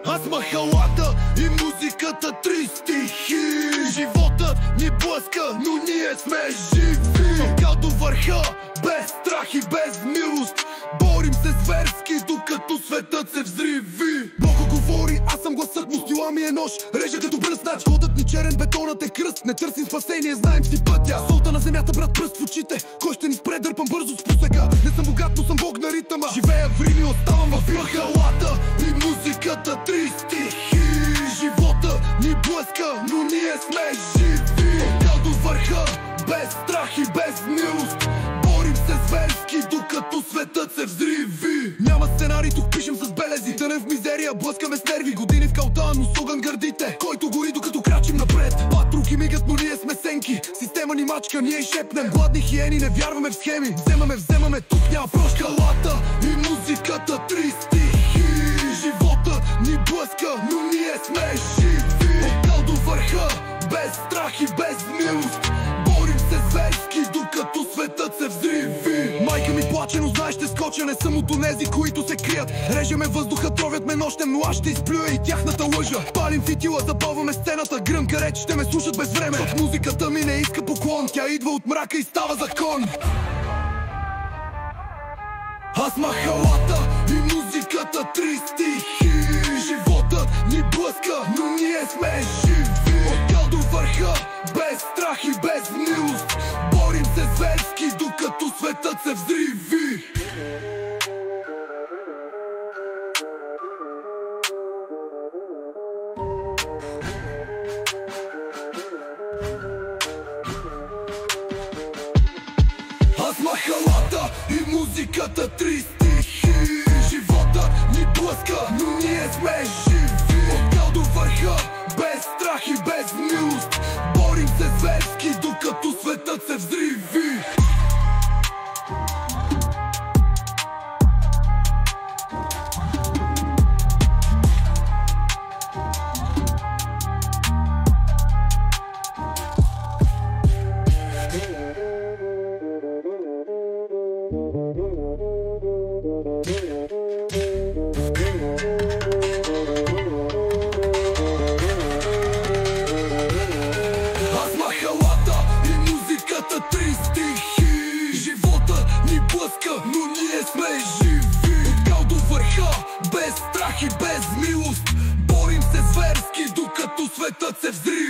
Аз махалата и музиката, три стихи. Животът ни блъска, но ние сме живи. Чакал до върха, без страх и без милост. Борим се зверски, докато светът се взриви. Бога говори, аз съм гласът му, стила ми е нож. Реже като бръснач, ходът ни черен, бетонът е кръст. Не търсим спасение, знаем си пътя. Солта на земята, брат, пръст в очите. Кой ще ни спре, дърпам бързо с пусека. Не съм богат, но съм бог на ритъма. Живея в Рим и оставам в махалата и музиката, три стихи. Живота ни блъска, но ние сме живи. Чакал до върха, без страх и без милост. Борим се зверски, докато светът се взриви. Няма сценарий, тук пишем с белези. Тънем в мизерия, блъскаме с нерви. Години в калта, но с огън гърдите. Който гори, докато крачим напред. Патруки мигат, но ние сме сенки. Система ни мачка, ние шепнем. Гладни хиени, не вярваме в схеми. Вземаме, тук няма прошка. Лата и музиката, три стихи. Живота ни блъска, но ние сме живи. Чакал до върха, без страх и без милост. Борим се зверски, докато светът се взриви. Майка ми плаче, но знаеш, ще скоча. Не съм от онези, които се крият. Режеме въздуха, тровят ме нощем, но аз ще изплюя и тяхната лъжа. Палим фитила, запалваме сцената. Гръмка реч, ще ме слушат без време. От музиката ми не иска поклон. Тя идва от мрака и става закон. Аз махалата и музиката, три стихи. Животът ни блъска, но ние сме живи. Чакал до върха, без страх и без милост. Борим се зверски, докато светът се взриви. Аз махалата и музиката, три стихи. Живота ни блъска, но ние сме живи. Чакал до върха, без страх и без милост. Борим се зверски, докато светът се взриви. Аз махалата и музиката, три стихи. Живота ни блъска, но ние сме живи. Чакал до върха, без страх и без милост. Борим се зверски, докато светът се взриви.